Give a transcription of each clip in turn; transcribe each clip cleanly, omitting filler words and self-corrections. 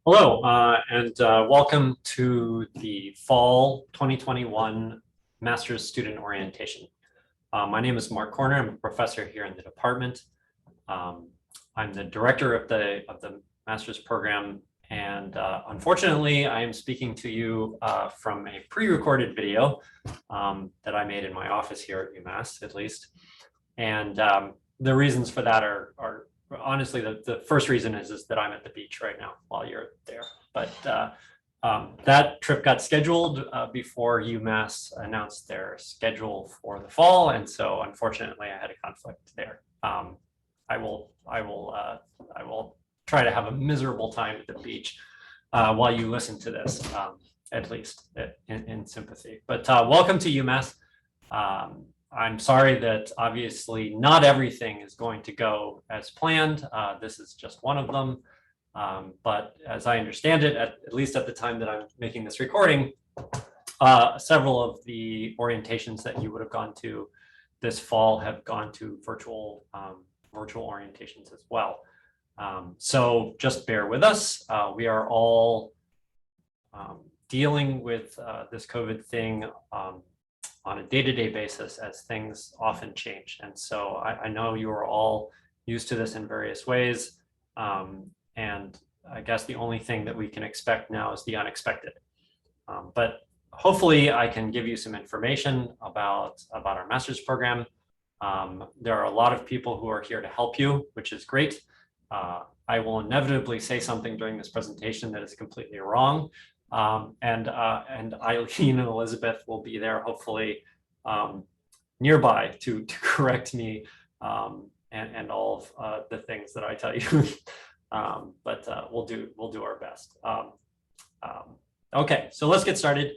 Hello, and welcome to the Fall 2021 Master's Student Orientation. My name is Mark Corner. I'm a professor here in the department. I'm the director of the Master's program, and unfortunately, I am speaking to you from a pre-recorded video that I made in my office here at UMass, at least. And the reasons for that are honestly, the first reason is that I'm at the beach right now while you're there. But that trip got scheduled before UMass announced their schedule for the fall, and so unfortunately, I had a conflict there. I will try to have a miserable time at the beach while you listen to this, at least in sympathy. But welcome to UMass. I'm sorry that obviously not everything is going to go as planned. This is just one of them. But as I understand it, at least at the time that I'm making this recording, several of the orientations that you would have gone to this fall have gone to virtual orientations as well. So just bear with us. We are all dealing with this COVID thing on a day-to-day basis as things often change. And so I know you are all used to this in various ways. And I guess the only thing that we can expect now is the unexpected. But hopefully I can give you some information about our master's program. There are a lot of people who are here to help you, which is great. I will inevitably say something during this presentation that is completely wrong. And Eileen and Elizabeth will be there, hopefully nearby to correct me and all of the things that I tell you. But we'll do our best. Okay, so let's get started.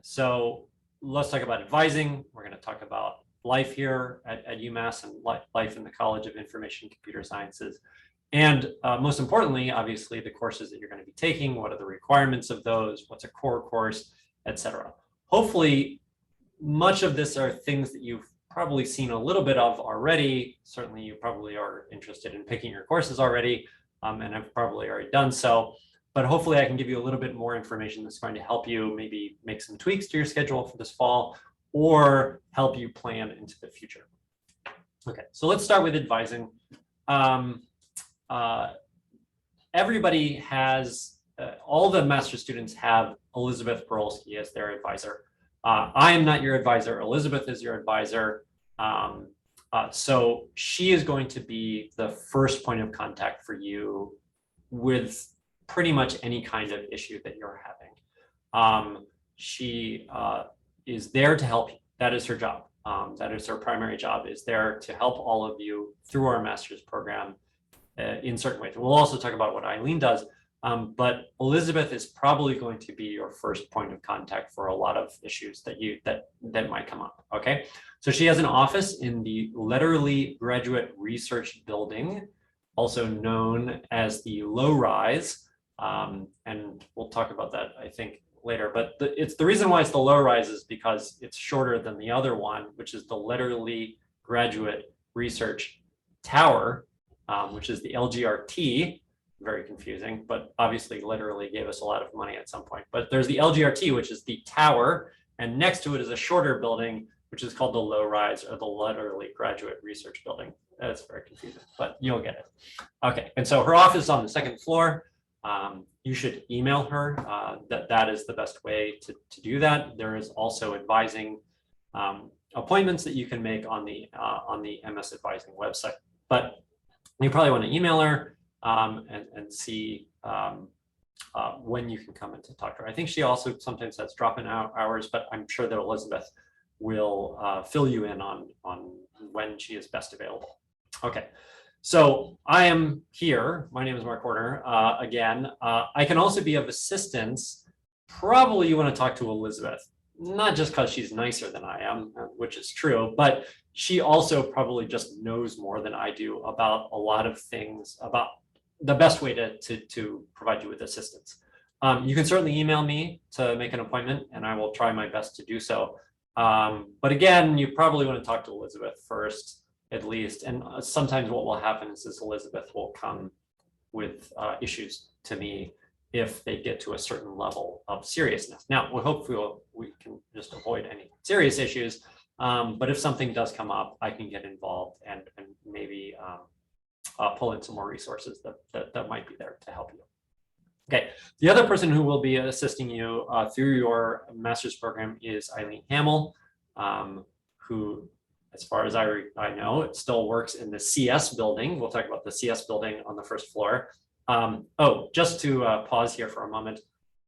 So let's talk about advising. We're going to talk about life here at UMass and life in the College of Information and Computer Sciences. And most importantly, obviously, the courses that you're going to be taking, what are the requirements of those, what's a core course, etc. Hopefully, much of this are things that you've probably seen a little bit of already. Certainly, you probably are interested in picking your courses already and have probably already done so. But hopefully, I can give you a little bit more information that's going to help you maybe make some tweaks to your schedule for this fall or help you plan into the future. Okay, so let's start with advising. Everybody has, all the master's students have Elizabeth Borolski as their advisor. I am not your advisor. Elizabeth is your advisor. So she is going to be the first point of contact for you with pretty much any kind of issue that you're having. She is there to help you. That is her job. That is her primary job, is there to help all of you through our master's program in certain ways. We'll also talk about what Eileen does, but Elizabeth is probably going to be your first point of contact for a lot of issues that might come up. Okay, so she has an office in the Letterly Graduate Research Building, also known as the Low Rise, and we'll talk about that, I think, later. But it's the reason why it's the Low Rise is because it's shorter than the other one, which is the Letterly Graduate Research Tower, which is the LGRT, very confusing, but obviously literally gave us a lot of money at some point. But there's the LGRT, which is the tower, and next to it is a shorter building, which is called the Low Rise or the Letterly Graduate Research Building. That's very confusing, but you'll get it. Okay, and so her office is on the second floor. You should email her. That is the best way to do that. There is also advising appointments that you can make on the MS Advising website. But you probably want to email her and see when you can come in to talk to her. I think she also sometimes has drop-in hours, but I'm sure that Elizabeth will fill you in on when she is best available. Okay, so I am here. My name is Mark Corner. Again, I can also be of assistance. Probably you want to talk to Elizabeth, not just because she's nicer than I am, which is true, but she also probably just knows more than I do about a lot of things, about the best way to provide you with assistance. You can certainly email me to make an appointment, and I will try my best to do so. But again, you probably want to talk to Elizabeth first, at least. And sometimes what will happen is Elizabeth will come with issues to me if they get to a certain level of seriousness. Now, we can just avoid any serious issues, but if something does come up, I can get involved and maybe pull in some more resources that might be there to help you. Okay, the other person who will be assisting you through your master's program is Eileen Hamill, who, as far as I know, it still works in the CS building. We'll talk about the CS building on the first floor. Oh, just to pause here for a moment,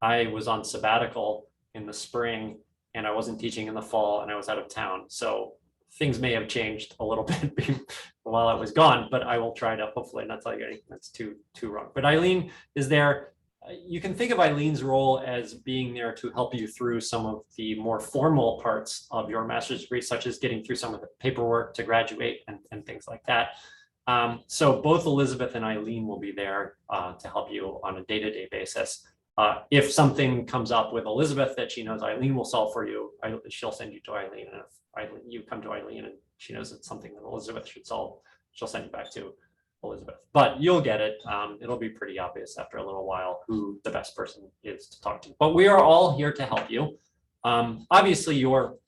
I was on sabbatical in the spring and I wasn't teaching in the fall and I was out of town. So things may have changed a little bit while I was gone, but I will try to hopefully not tell you anything that's too wrong. But Eileen is there. You can think of Eileen's role as being there to help you through some of the more formal parts of your master's degree, such as getting through some of the paperwork to graduate and things like that. So both Elizabeth and Eileen will be there to help you on a day-to-day basis. If something comes up with Elizabeth that she knows Eileen will solve for you, she'll send you to Eileen. And if you come to Eileen and she knows it's something that Elizabeth should solve, she'll send you back to Elizabeth. But you'll get it. It'll be pretty obvious after a little while who the best person is to talk to. But we are all here to help you. Obviously, your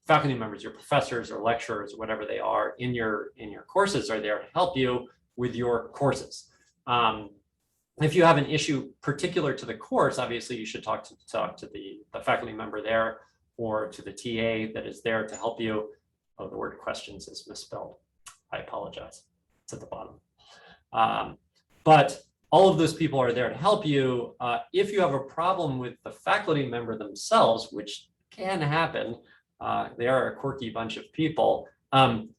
faculty members, your professors or lecturers, or whatever they are in your courses are there to help you with your courses. If you have an issue particular to the course, obviously you should talk to the faculty member there or to the TA that is there to help you. Oh, the word questions is misspelled. I apologize. It's at the bottom. But all of those people are there to help you. If you have a problem with the faculty member themselves, which can happen, they are a quirky bunch of people.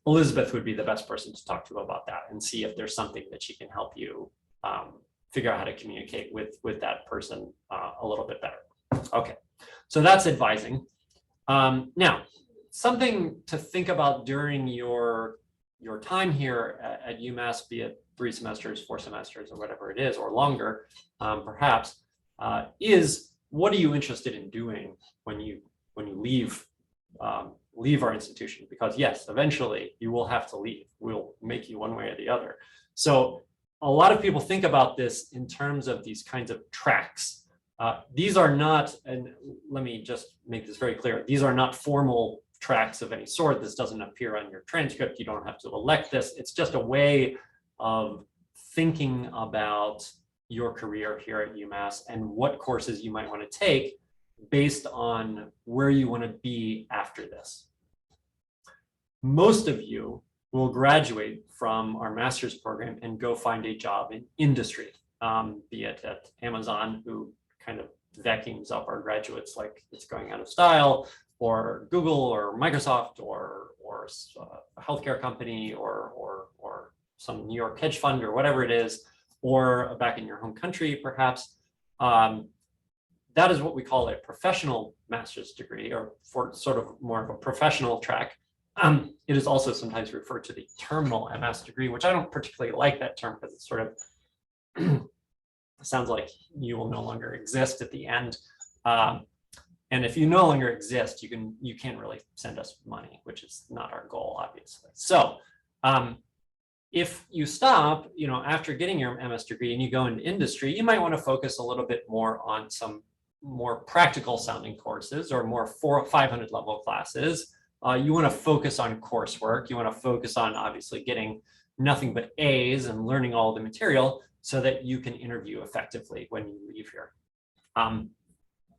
Elizabeth would be the best person to talk to about that and see if there's something that she can help you figure out how to communicate with that person a little bit better. Okay, so that's advising. Now, something to think about during your time here at UMass, be it 3 semesters, 4 semesters, or whatever it is, or longer, perhaps, is what are you interested in doing when you leave our institution? Because yes, eventually you will have to leave. We'll make you one way or the other. So a lot of people think about this in terms of these kinds of tracks. These are not, and let me just make this very clear, these are not formal tracks of any sort. This doesn't appear on your transcript. You don't have to elect this. It's just a way of thinking about your career here at UMass and what courses you might want to take based on where you want to be after this. Most of you will graduate from our master's program and go find a job in industry, be it at Amazon, who kind of vacuums up our graduates like it's going out of style, or Google or Microsoft or a healthcare company or some New York hedge fund or whatever it is, or back in your home country, perhaps. That is what we call a professional master's degree, or for sort of more of a professional track. It is also sometimes referred to the terminal MS degree, which I don't particularly like that term because it sort of sounds like you will no longer exist at the end. And if you no longer exist, you can't really send us money, which is not our goal, obviously. So if you stop, after getting your MS degree and you go into industry, you might want to focus a little bit more on some more practical sounding courses or more 400 or 500 level classes. You want to focus on coursework. You want to focus on obviously getting nothing but A's and learning all the material so that you can interview effectively when you leave here.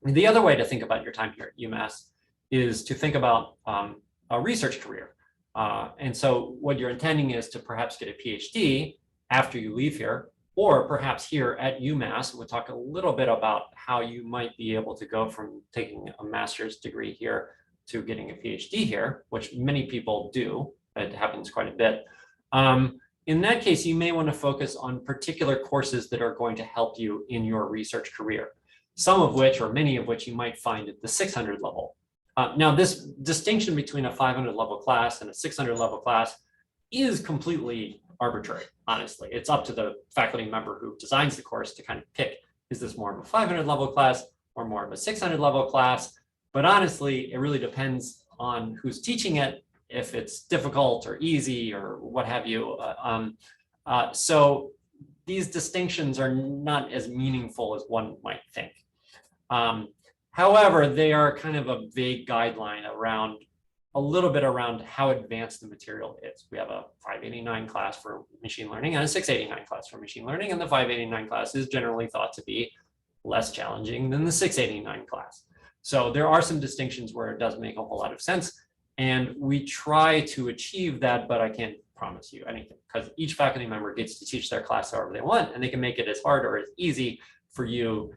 The other way to think about your time here at UMass is to think about a research career. And so what you're intending is to perhaps get a PhD after you leave here, or perhaps here at UMass. We'll talk a little bit about how you might be able to go from taking a master's degree here to getting a PhD here, which many people do. It happens quite a bit. In that case, you may want to focus on particular courses that are going to help you in your research career, some of which, or many of which, you might find at the 600 level. Now, this distinction between a 500 level class and a 600 level class is completely arbitrary, honestly. It's up to the faculty member who designs the course to kind of pick, is this more of a 500 level class or more of a 600 level class? But honestly, it really depends on who's teaching it, if it's difficult or easy or what have you. So these distinctions are not as meaningful as one might think. However, they are kind of a vague guideline around a little bit around how advanced the material is. We have a 589 class for machine learning and a 689 class for machine learning, and the 589 class is generally thought to be less challenging than the 689 class. So there are some distinctions where it does make a whole lot of sense, and we try to achieve that, but I can't promise you anything because each faculty member gets to teach their class however they want, and they can make it as hard or as easy for you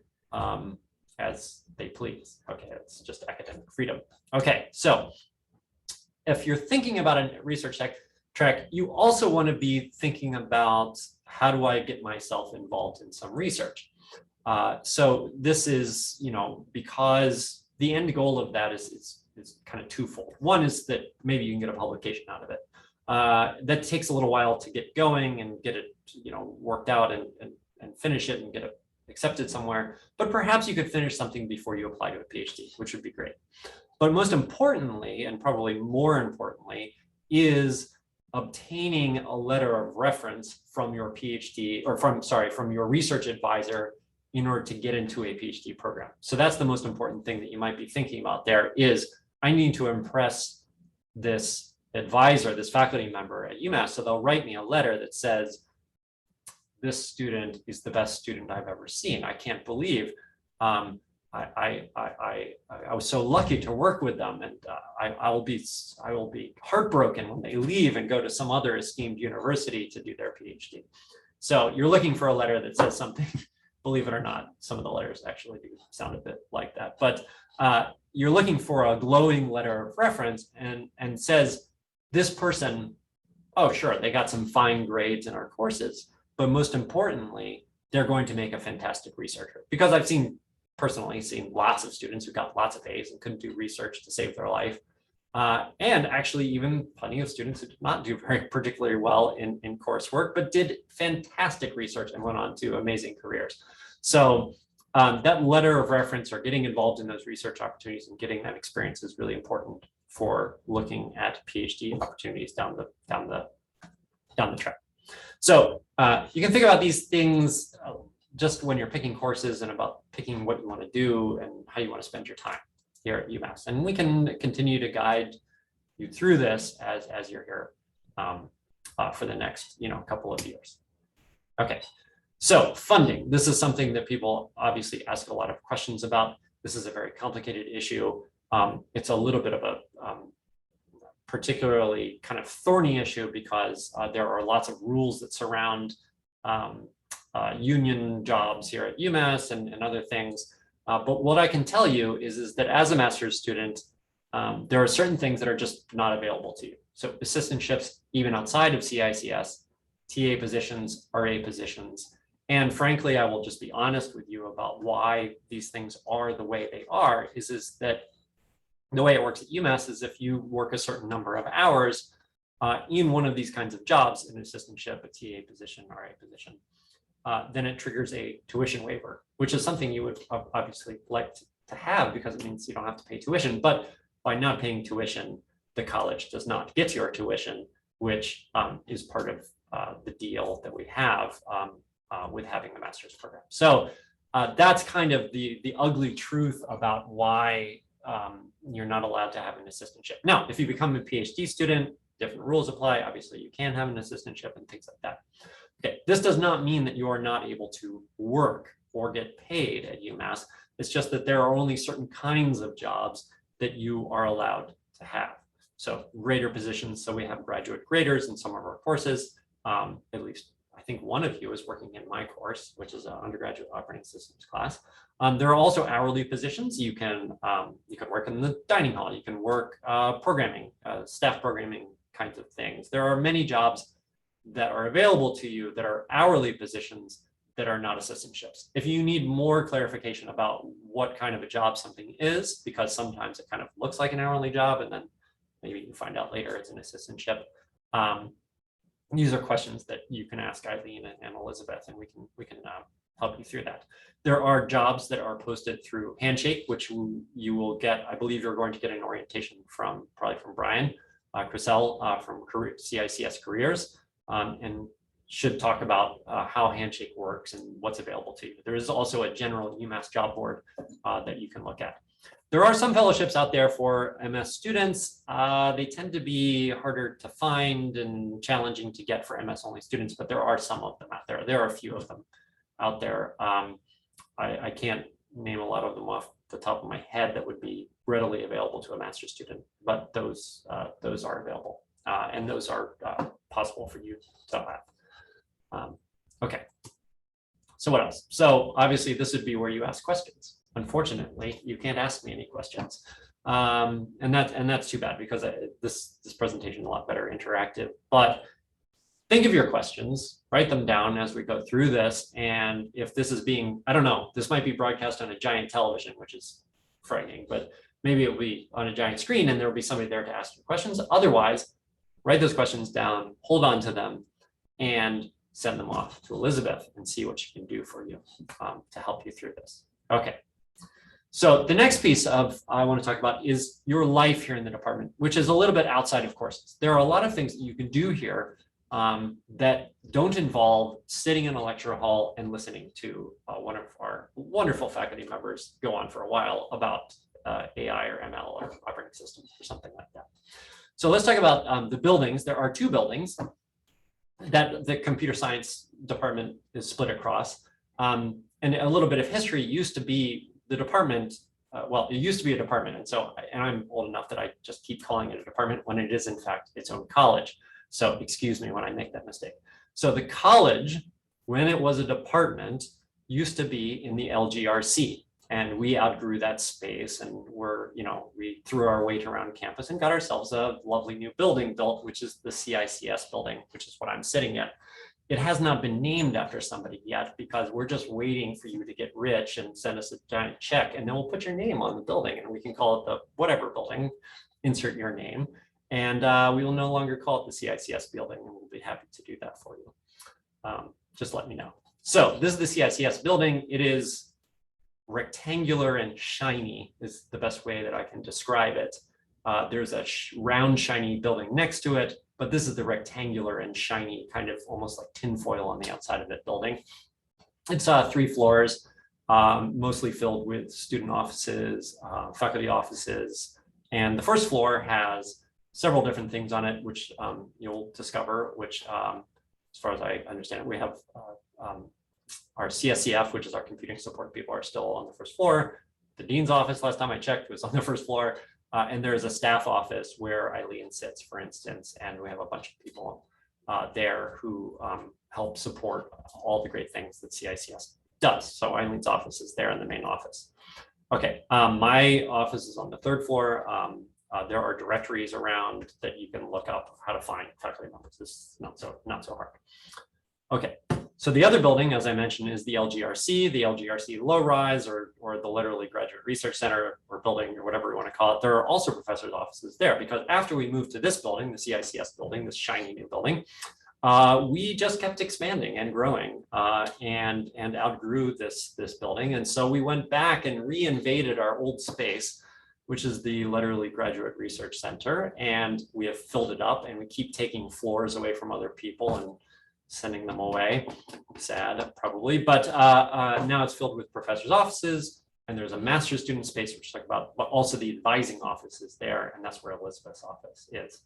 as they please. Okay, it's just academic freedom. Okay, so if you're thinking about a research track, you also want to be thinking about how do I get myself involved in some research. So this is, because the end goal of that is kind of twofold. One is that maybe you can get a publication out of it. That takes a little while to get going and get it, worked out and finish it and get it accepted somewhere. But perhaps you could finish something before you apply to a PhD, which would be great. But most importantly, and probably more importantly, is obtaining a letter of reference from your PhD or from your research advisor in order to get into a PhD program. So that's the most important thing that you might be thinking about there is I need to impress this advisor, this faculty member at UMass. So they'll write me a letter that says, this student is the best student I've ever seen. I can't believe I was so lucky to work with them, and I will be heartbroken when they leave and go to some other esteemed university to do their PhD. So you're looking for a letter that says something. Believe it or not, some of the letters actually do sound a bit like that. But you're looking for a glowing letter of reference and says this person, oh sure, they got some fine grades in our courses, but most importantly, they're going to make a fantastic researcher. Because I've personally seen lots of students who got lots of A's and couldn't do research to save their life. And actually even plenty of students who did not do very particularly well in coursework, but did fantastic research and went on to amazing careers. So that letter of reference or getting involved in those research opportunities and getting that experience is really important for looking at PhD opportunities down the track. So you can think about these things just when you're picking courses and about picking what you want to do and how you want to spend your time here at UMass. And we can continue to guide you through this as you're here for the next couple of years. Okay, so funding. This is something that people obviously ask a lot of questions about. This is a very complicated issue. It's a little bit of a particularly kind of thorny issue because there are lots of rules that surround union jobs here at UMass and other things. But what I can tell you is that as a master's student, there are certain things that are just not available to you. So assistantships, even outside of CICS, TA positions, RA positions. And frankly, I will just be honest with you about why these things are the way they are, is that the way it works at UMass is if you work a certain number of hours in one of these kinds of jobs, an assistantship, a TA position, RA position, then it triggers a tuition waiver, which is something you would obviously like to have because it means you don't have to pay tuition. But by not paying tuition, the college does not get your tuition, which is part of the deal that we have with having the master's program. So that's kind of the ugly truth about why you're not allowed to have an assistantship. Now, if you become a PhD student, different rules apply. Obviously, you can have an assistantship and things like that. Okay, this does not mean that you are not able to work or get paid at UMass. It's just that there are only certain kinds of jobs that you are allowed to have. So grader positions, so we have graduate graders in some of our courses. At least I think one of you is working in my course, which is an undergraduate operating systems class. There are also hourly positions. You can work in the dining hall. You can work programming, staff programming kinds of things. There are many jobs that are available to you that are hourly positions that are not assistantships. If you need more clarification about what kind of a job something is, because sometimes it kind of looks like an hourly job and then maybe you find out later it's an assistantship. These are questions that you can ask Eileen and Elizabeth, and we can help you through that. There are jobs that are posted through Handshake, which you will get. I believe you're going to get an orientation probably from Brian Crisell from CICS Careers. And should talk about how Handshake works and what's available to you. There is also a general UMass job board that you can look at. There are some fellowships out there for MS students. They tend to be harder to find and challenging to get for MS only students, but there are some of them out there. There are a few of them out there. I can't name a lot of them off the top of my head that would be readily available to a master's student, but those are available, and those are possible for you to have. Okay, so what else? So obviously this would be where you ask questions. Unfortunately, you can't ask me any questions, and that's too bad, because this presentation is a lot better interactive. But think of your questions, write them down as we go through this, and if this is being, I don't know, this might be broadcast on a giant television, which is frightening, but maybe it'll be on a giant screen and there'll be somebody there to ask you questions. Otherwise, write those questions down, hold on to them, and send them off to Elizabeth and see what she can do for you to help you through this. Okay. So the next piece I want to talk about is your life here in the department, which is a little bit outside of courses. There are a lot of things that you can do here that don't involve sitting in a lecture hall and listening to one of our wonderful faculty members go on for a while about AI or ML or operating systems or something like that. So let's talk about the buildings. There are two buildings that the computer science department is split across. And a little bit of history used to be the department, well, it used to be a department. And I'm old enough that I just keep calling it a department when it is in fact its own college. So excuse me when I make that mistake. So the college, when it was a department, used to be in the LGRC, and we outgrew that space, and we threw our weight around campus and got ourselves a lovely new building built, which is the CICS building, which is what I'm sitting at. It has not been named after somebody yet, because we're just waiting for you to get rich and send us a giant check, and then we'll put your name on the building and we can call it the whatever building, insert your name. And we will no longer call it the CICS building, and we'll be happy to do that for you. Just let me know. So this is the CICS building. It is rectangular and shiny is the best way that I can describe it. There's a round, shiny building next to it, but this is the rectangular and shiny, kind of almost like tinfoil on the outside of that building. It's 3 floors, mostly filled with student offices, faculty offices. And the first floor has several different things on it, which you'll discover, which as far as I understand it, we have our CSCF, which is our computing support people, are still on the first floor. The dean's office, last time I checked, was on the first floor. And there's a staff office where Eileen sits, for instance, and we have a bunch of people there who help support all the great things that CICS does. So Eileen's office is there in the main office. Okay, my office is on the 3rd floor. There are directories around that you can look up how to find faculty members. This is not so hard. Okay, so the other building, as I mentioned, is the LGRC low rise, or the literally Graduate Research Center or building, or whatever you want to call it. There are also professors' offices there, because after we moved to this building, the CICS building, this shiny new building, we just kept expanding and growing and outgrew this building. And so we went back and reinvaded our old space, which is the literally Graduate Research Center, and we have filled it up, and we keep taking floors away from other people and sending them away. Sad, probably, but now it's filled with professors' offices, and there's a master's student space, which we'll talk about, but also the advising office is there, and that's where Elizabeth's office is.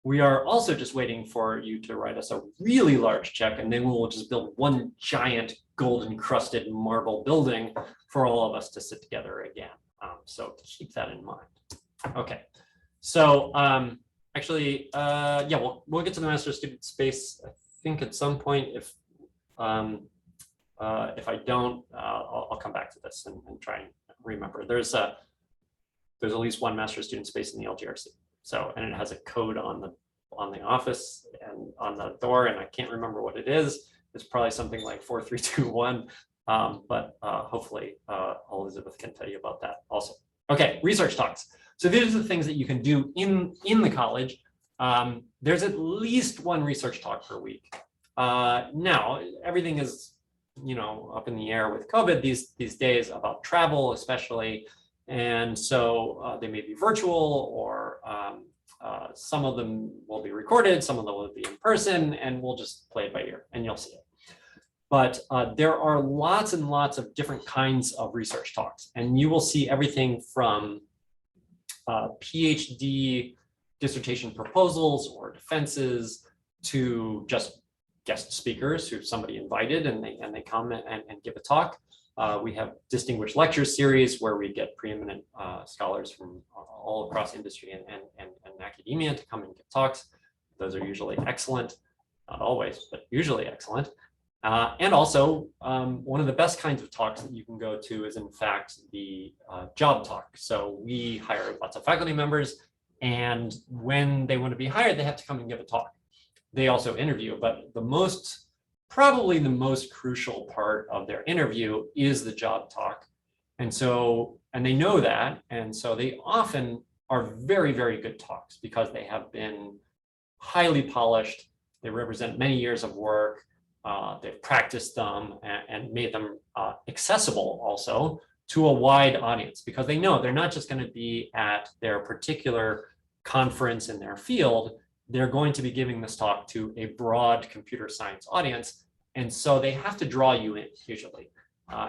We are also just waiting for you to write us a really large check, and then we'll just build one giant gold-encrusted marble building for all of us to sit together again. So keep that in mind. Okay, so actually, yeah, we'll get to the master's student space, I think, at some point. If I don't, I'll come back to this and try and remember. There's at least one master's student space in the LGRC. So, and it has a code on the office and on the door, and I can't remember what it is. It's probably something like 4321, but hopefully Elizabeth can tell you about that also. Okay, research talks. So these are the things that you can do in the college. There's at least one research talk per week. Now, everything is, up in the air with COVID these days, about travel especially. And so they may be virtual or Some of them will be recorded, some of them will be in person, and we'll just play it by ear and you'll see it. But there are lots and lots of different kinds of research talks, and you will see everything from PhD dissertation proposals or defenses to just guest speakers who somebody invited and they come and give a talk. We have distinguished lecture series where we get preeminent scholars from all across industry and academia to come and give talks. Those are usually excellent, not always, but usually excellent. And also, one of the best kinds of talks that you can go to is, in fact, the job talk. So we hire lots of faculty members, and when they want to be hired, they have to come and give a talk. They also interview, but probably the most crucial part of their interview is the job talk. And they know that, and so they often are very, very good talks because they have been highly polished. They represent many years of work. They've practiced them and made them accessible also to a wide audience, because they know they're not just going to be at their particular conference in their field. They're going to be giving this talk to a broad computer science audience. And so they have to draw you in usually.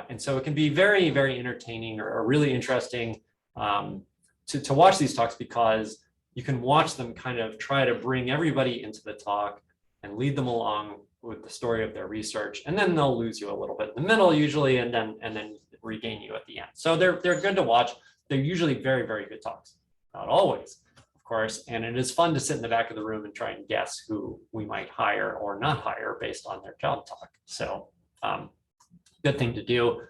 And so it can be very, very entertaining or really interesting to watch these talks, because you can watch them kind of try to bring everybody into the talk and lead them along with the story of their research, and then they'll lose you a little bit in the middle usually, and then regain you at the end. So they're good to watch. They're usually very, very good talks. Not always, of course, and it is fun to sit in the back of the room and try and guess who we might hire or not hire based on their job talk. So good thing to do.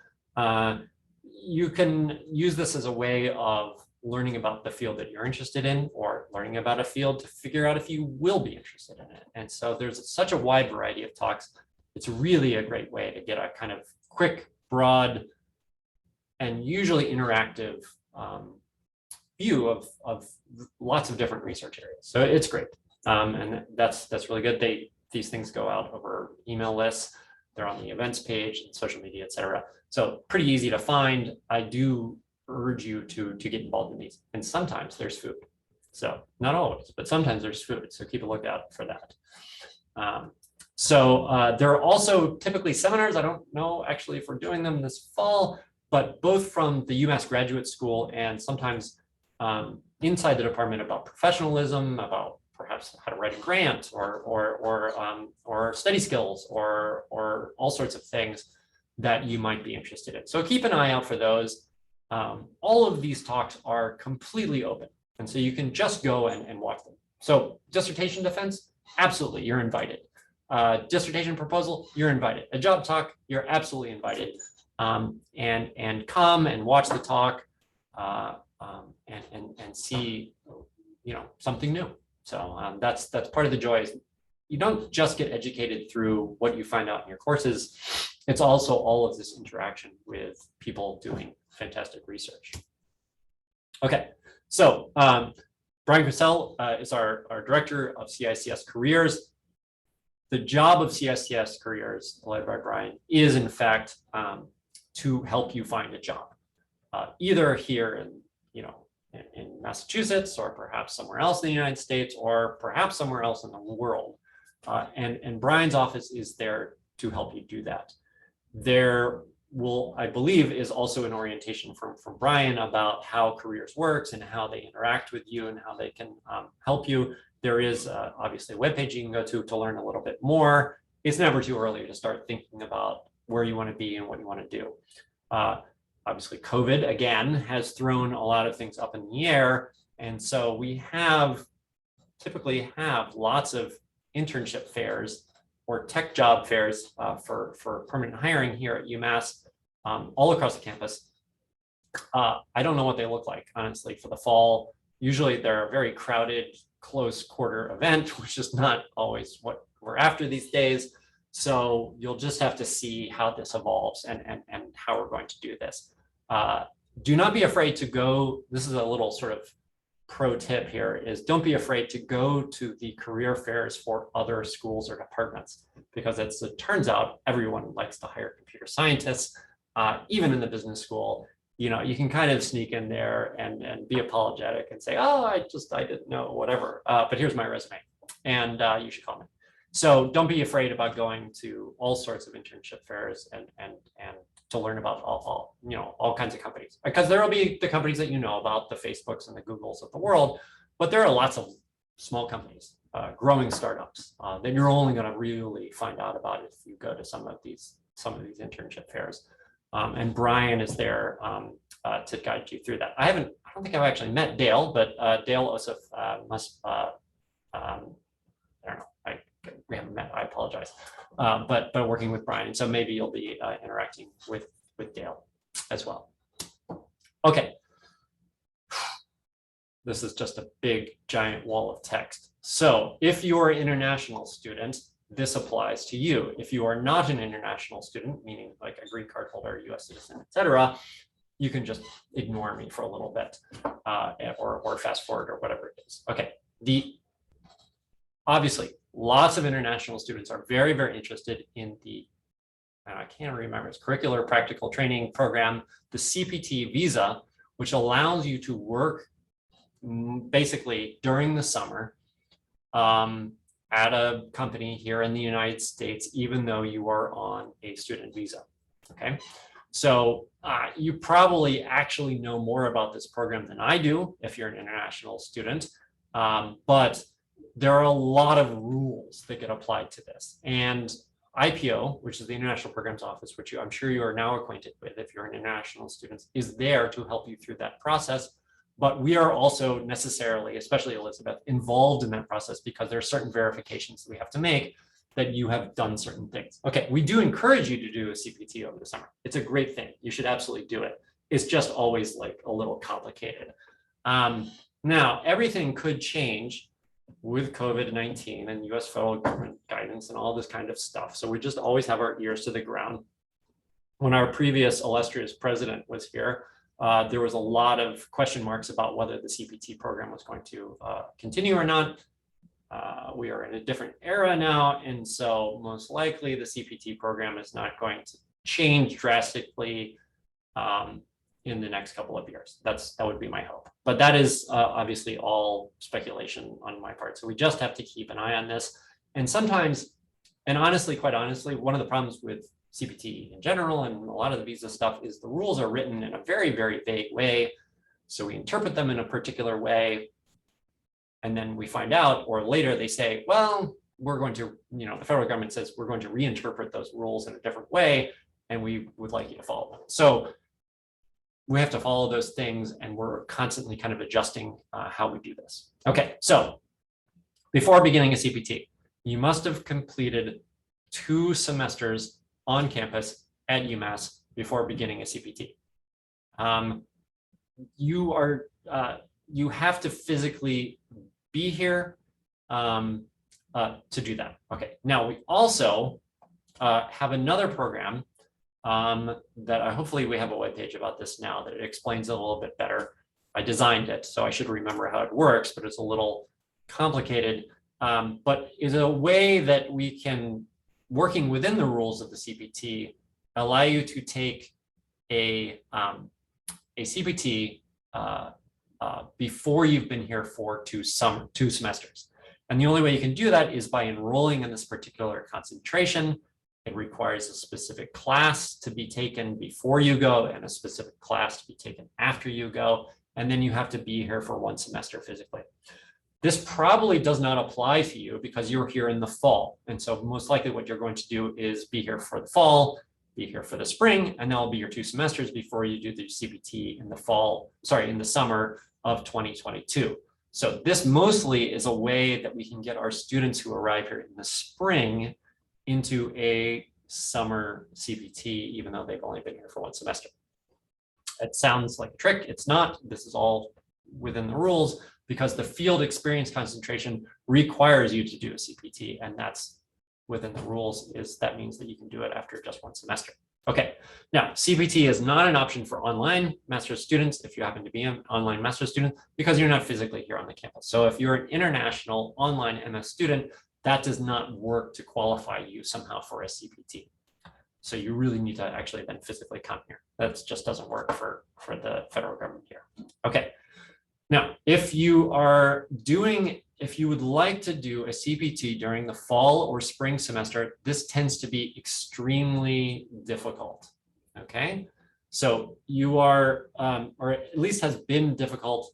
You can use this as a way of learning about the field that you're interested in, or learning about a field to figure out if you will be interested in it. And so there's such a wide variety of talks. It's really a great way to get a kind of quick, broad, and usually interactive view of lots of different research areas. So it's great. And that's really good. These things go out over email lists. They're on the events page and social media, et cetera. So pretty easy to find. I do urge you to get involved in these, and sometimes there's food. So not always, but sometimes there's food, so keep a lookout for that. There are also typically seminars. I don't know actually if we're doing them this fall, but both from the UMass Graduate School and sometimes inside the department about professionalism, about perhaps how to write a grant or study skills or all sorts of things that you might be interested in. So keep an eye out for those. All of these talks are completely open, and so you can just go and watch them. So dissertation defense, absolutely, you're invited. Dissertation proposal, you're invited. A job talk, you're absolutely invited. And come and watch the talk and see, something new. So that's part of the joy. Is you don't just get educated through what you find out in your courses. It's also all of this interaction with people doing fantastic research. Okay, so Brian Cassell is our director of CICS Careers. The job of CICS Careers, led by Brian, is in fact to help you find a job, either here in Massachusetts, or perhaps somewhere else in the United States, or perhaps somewhere else in the world. And Brian's office is there to help you do that. There will, I believe, is also an orientation from Brian about how careers works and how they interact with you and how they can help you. There is obviously a webpage you can go to learn a little bit more. It's never too early to start thinking about where you want to be and what you want to do. Obviously, COVID, again, has thrown a lot of things up in the air. And so we typically have lots of internship fairs or tech job fairs for permanent hiring here at UMass all across the campus. I don't know what they look like, honestly, for the fall. Usually they're a very crowded, close quarter event, which is not always what we're after these days. So you'll just have to see how this evolves and how we're going to do this. Do not be afraid to go. This is a little sort of pro tip here, is don't be afraid to go to the career fairs for other schools or departments, because it turns out everyone likes to hire computer scientists, even in the business school. you can kind of sneak in there and be apologetic and say, oh, I didn't know, whatever. But here's my resume, and you should call me. So don't be afraid about going to all sorts of internship fairs and to learn about all kinds of companies, because there will be the companies that about, the Facebooks and the Googles of the world, but there are lots of small companies, growing startups that you're only going to really find out about if you go to some of these internship fairs. And Brian is there to guide you through that. I don't think I've actually met Dale, but Dale Osif must, I don't know, we haven't met, I apologize. But working with Brian, so maybe you'll be interacting with Dale as well. Okay. This is just a big giant wall of text. So if you're an international student, this applies to you. If you are not an international student, meaning like a green card holder, US citizen, etc., you can just ignore me for a little bit or fast forward or whatever it is. Okay. Obviously, lots of international students are very, very interested in the, I can't remember, it's curricular practical training program, the CPT visa, which allows you to work basically during the summer at a company here in the United States, even though you are on a student visa. Okay, so you probably actually know more about this program than I do if you're an international student, but there are a lot of rules that get applied to this. And IPO, which is the International Programs Office, which I'm sure you are now acquainted with if you're an international student, is there to help you through that process. But we are also necessarily, especially Elizabeth, involved in that process because there are certain verifications that we have to make that you have done certain things. Okay, we do encourage you to do a CPT over the summer. It's a great thing. You should absolutely do it. It's just always like a little complicated. Now, everything could change with COVID-19 and US federal government guidance and all this kind of stuff. So we just always have our ears to the ground. When our previous illustrious president was here, there was a lot of question marks about whether the CPT program was going to continue or not. We are in a different era now, and so most likely the CPT program is not going to change drastically in the next couple of years. That would be my hope. But that is obviously all speculation on my part. So we just have to keep an eye on this. And sometimes, and honestly, quite honestly, one of the problems with CPT in general and a lot of the visa stuff is the rules are written in a very, very vague way. So we interpret them in a particular way. And then we find out, or later they say, well, we're going to, the federal government says we're going to reinterpret those rules in a different way, and we would like you to follow them. So we have to follow those things, and we're constantly kind of adjusting how we do this. Okay, so before beginning a CPT, you must have completed 2 semesters on campus at UMass before beginning a CPT. You have to physically be here to do that. Okay, now we also have another program that hopefully we have a webpage about this now that it explains it a little bit better. I designed it, so I should remember how it works, but it's a little complicated, but is a way that we can, working within the rules of the CPT, allow you to take a CPT before you've been here for 2 semesters. And the only way you can do that is by enrolling in this particular concentration. It requires a specific class to be taken before you go and a specific class to be taken after you go. And then you have to be here for 1 semester physically. This probably does not apply to you because you're here in the fall. And so most likely what you're going to do is be here for the fall, be here for the spring, and that'll be your 2 semesters before you do the CPT in the summer of 2022. So this mostly is a way that we can get our students who arrive here in the spring into a summer CPT, even though they've only been here for 1 semester. It sounds like a trick. It's not. This is all within the rules because the field experience concentration requires you to do a CPT, and that's within the rules. That means that you can do it after just 1 semester. Okay, now CPT is not an option for online master's students if you happen to be an online master's student because you're not physically here on the campus. So if you're an international online MS student, that does not work to qualify you somehow for a CPT. So you really need to actually then physically come here. That just doesn't work for the federal government here. Okay. Now, if you would like to do a CPT during the fall or spring semester, this tends to be extremely difficult. Okay. So you are, or at least has been difficult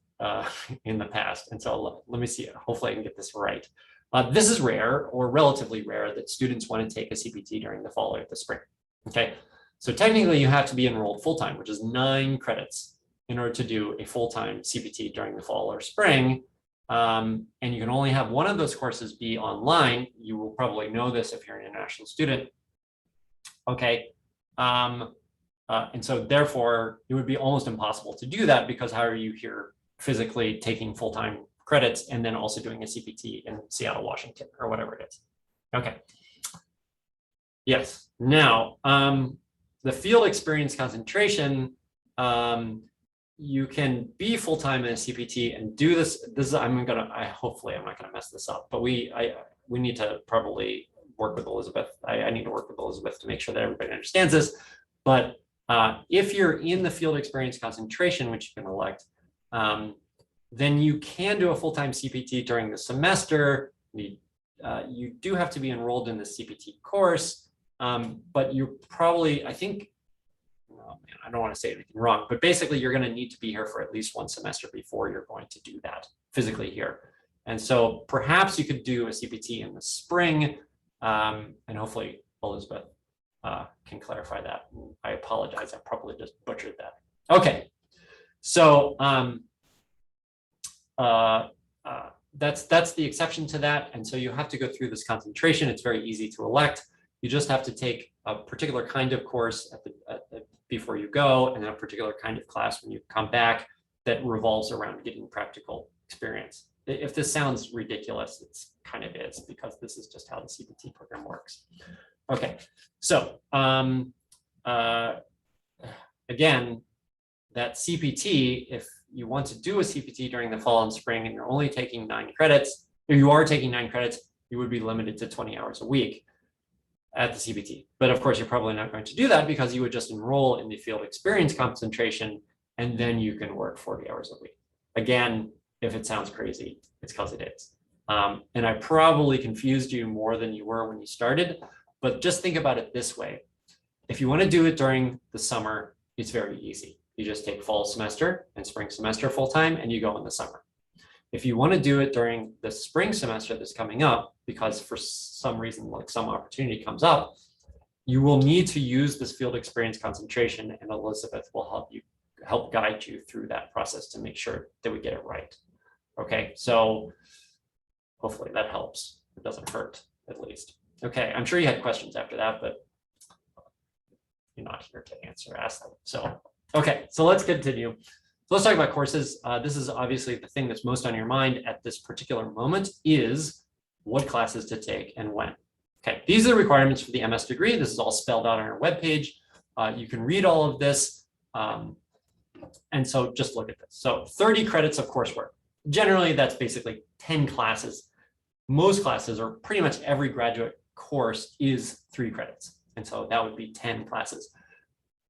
in the past. And so let me see, hopefully I can get this right. This is rare or relatively rare that students want to take a CPT during the fall or the spring. Okay, so technically you have to be enrolled full-time, which is 9 credits in order to do a full-time CPT during the fall or spring. And you can only have one of those courses be online. You will probably know this if you're an international student. Okay, and so therefore it would be almost impossible to do that, because how are you here physically taking full-time credits and then also doing a CPT in Seattle, Washington, or whatever it is. Okay. Yes. Now, the field experience concentration, you can be full-time in a CPT and do this. Hopefully I'm not gonna mess this up, but we need to probably work with Elizabeth. I need to work with Elizabeth to make sure that everybody understands this. But if you're in the field experience concentration, which you can elect, then you can do a full-time CPT during the semester. You do have to be enrolled in the CPT course, but you're probably, I think, oh man, I don't want to say anything wrong, but basically you're going to need to be here for at least 1 semester before you're going to do that physically here. And so perhaps you could do a CPT in the spring, and hopefully Elizabeth can clarify that. I apologize, I probably just butchered that. Okay, so that's the exception to that. And so you have to go through this concentration. It's very easy to elect. You just have to take a particular kind of course before you go, and then a particular kind of class when you come back that revolves around getting practical experience. If this sounds ridiculous, it's kind of is, because this is just how the CPT program works. Okay, so again, that CPT, if you want to do a CPT during the fall and spring and you're only taking 9 credits, or you are taking 9 credits, you would be limited to 20 hours a week at the CPT. But of course, you're probably not going to do that, because you would just enroll in the field experience concentration and then you can work 40 hours a week. Again, if it sounds crazy, it's because it is. And I probably confused you more than you were when you started, but just think about it this way. If you want to do it during the summer, it's very easy. You just take fall semester and spring semester full-time and you go in the summer. If you want to do it during the spring semester that's coming up, because for some reason, like some opportunity comes up, you will need to use this field experience concentration, and Elizabeth will help guide you through that process to make sure that we get it right. Okay, so hopefully that helps. It doesn't hurt, at least. Okay, I'm sure you had questions after that, but you're not here to ask them. So, okay, so let's continue. So let's talk about courses. This is obviously the thing that's most on your mind at this particular moment, is what classes to take and when. Okay, these are the requirements for the MS degree. This is all spelled out on our webpage. You can read all of this. And so just look at this. So 30 credits of coursework. Generally, that's basically 10 classes. Most classes, or pretty much every graduate course, is 3 credits. And so that would be 10 classes.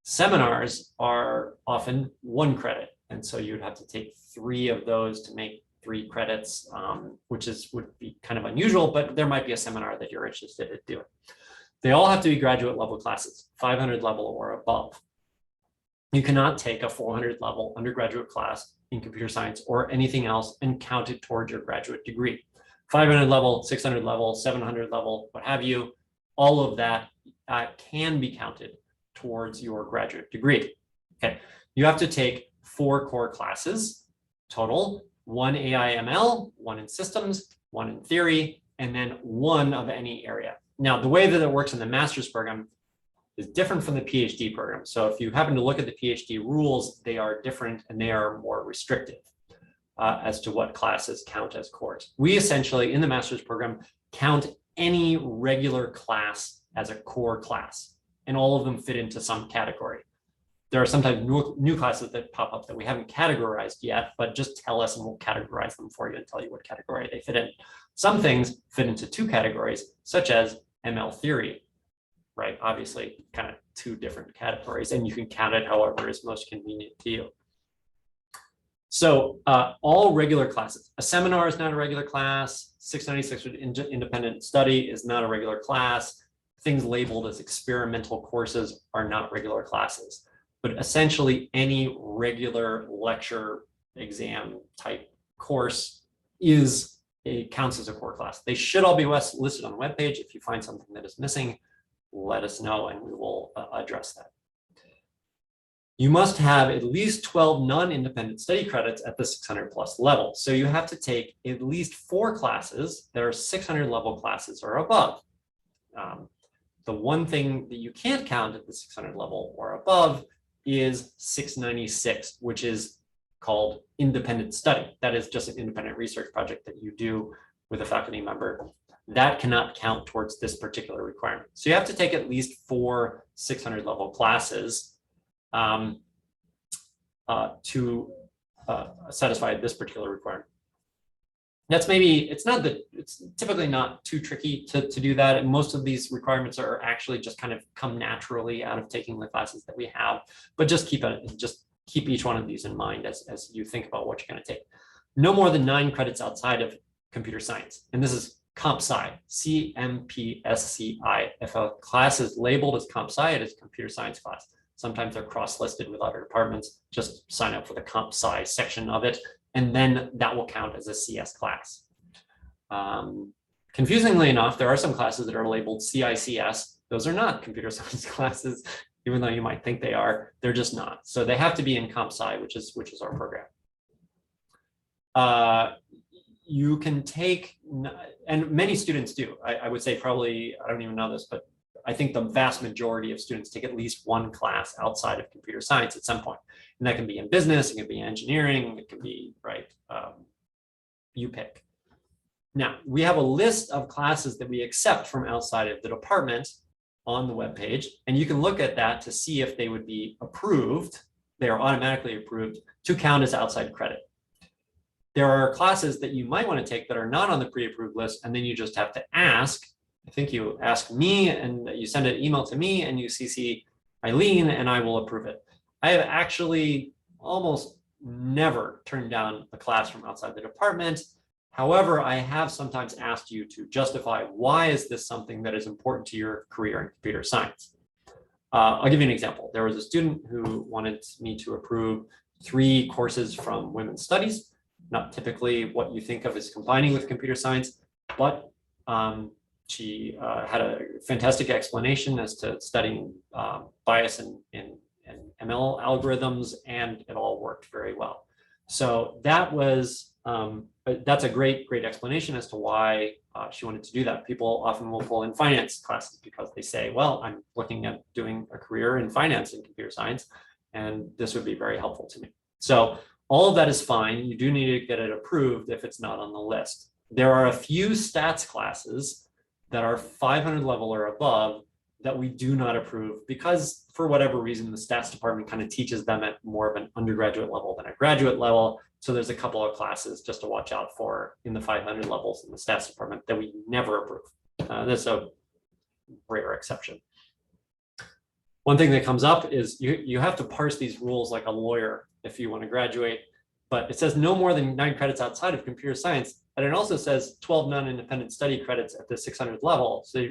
Seminars are often 1 credit. And so you'd have to take 3 of those to make 3 credits, which would be kind of unusual, but there might be a seminar that you're interested in doing. They all have to be graduate level classes, 500 level or above. You cannot take a 400 level undergraduate class in computer science or anything else and count it towards your graduate degree. 500 level, 600 level, 700 level, what have you, all of that can be counted towards your graduate degree. Okay, you have to take 4 core classes total, 1 AI/ML, 1 in systems, 1 in theory, and then 1 of any area. Now, the way that it works in the master's program is different from the PhD program. So if you happen to look at the PhD rules, they are different and they are more restrictive as to what classes count as cores. We essentially, in the master's program, count any regular class as a core class, and all of them fit into some category. There are sometimes new classes that pop up that we haven't categorized yet, but just tell us and we'll categorize them for you and tell you what category they fit in. Some things fit into 2 categories, such as ML theory. right? Obviously, kind of two different categories, and you can count it however is most convenient to you. So all regular classes, a seminar is not a regular class, 696 independent study is not a regular class, things labeled as experimental courses are not regular classes, but essentially any regular lecture exam type course counts as a core class. They should all be listed on the webpage. If you find something that is missing, let us know and we will address that. You must have at least 12 non-independent study credits at the 600 plus level. So you have to take at least 4 classes that are 600 level classes or above. The one thing that you can't count at the 600 level or above is 696, which is called independent study. That is just an independent research project that you do with a faculty member. That cannot count towards this particular requirement. So you have to take at least 4 600 level classes to satisfy this particular requirement. That's it's typically not too tricky to do that. And most of these requirements are actually just kind of come naturally out of taking the classes that we have, but just keep each one of these in mind as you think about what you're going to take. No more than 9 credits outside of computer science. And this is Comp Sci, CMPSCI. If a class is labeled as Comp Sci, it is a computer science class. Sometimes they're cross-listed with other departments. Just sign up for the Comp Sci section of it, and then that will count as a CS class. Confusingly enough, there are some classes that are labeled CICS. Those are not computer science classes, even though you might think they are. They're just not. So they have to be in Comp Sci, which is our program. You can take, and many students do. I would say probably, I don't even know this, but I think the vast majority of students take at least 1 class outside of computer science at some point. And that can be in business, it can be engineering, it can be, right, you pick. Now, we have a list of classes that we accept from outside of the department on the webpage, and you can look at that to see if they would be approved. They are automatically approved to count as outside credit. There are classes that you might want to take that are not on the pre-approved list, and then you just have to ask. I think you ask me and you send an email to me and you CC Eileen and I will approve it. I have actually almost never turned down a class from outside the department. However, I have sometimes asked you to justify why is this something that is important to your career in computer science. I'll give you an example. There was a student who wanted me to approve 3 courses from women's studies, not typically what you think of as combining with computer science, but she had a fantastic explanation as to studying bias in ML algorithms, and it all worked very well. So that was that's a great explanation as to why she wanted to do that. People often will pull in finance classes because they say, well, I'm looking at doing a career in finance and computer science, and this would be very helpful to me. So all of that is fine. You do need to get it approved if it's not on the list. There are a few stats classes that are 500 level or above that we do not approve because for whatever reason, the stats department kind of teaches them at more of an undergraduate level than a graduate level. So there's a couple of classes just to watch out for in the 500 levels in the stats department that we never approve. That's a rare exception. One thing that comes up is you have to parse these rules like a lawyer if you want to graduate, but it says no more than 9 credits outside of computer science. And it also says 12 non-independent study credits at the 600 level. So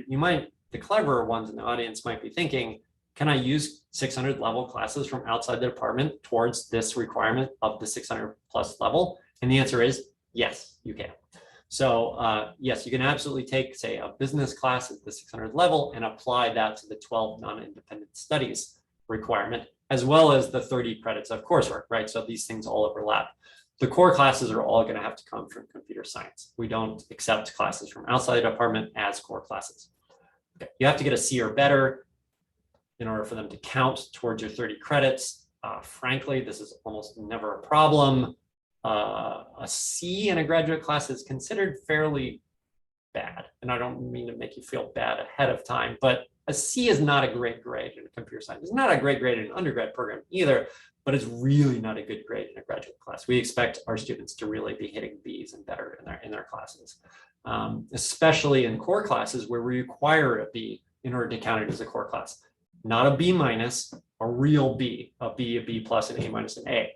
the cleverer ones in the audience might be thinking, can I use 600 level classes from outside the department towards this requirement of the 600 plus level? And the answer is yes, you can. So yes, you can absolutely take, say, a business class at the 600 level and apply that to the 12 non-independent studies requirement, as well as the 30 credits of coursework, right? So these things all overlap. The core classes are all going to have to come from computer science. We don't accept classes from outside the department as core classes. Okay. You have to get a C or better in order for them to count towards your 30 credits. Frankly, this is almost never a problem. A C in a graduate class is considered fairly bad. And I don't mean to make you feel bad ahead of time, but a C is not a great grade in computer science. It's not a great grade in an undergrad program either, but it's really not a good grade in a graduate class. We expect our students to really be hitting Bs and better in their classes, especially in core classes where we require a B in order to count it as a core class. Not a B minus, a real B, a B plus, an A minus, an A.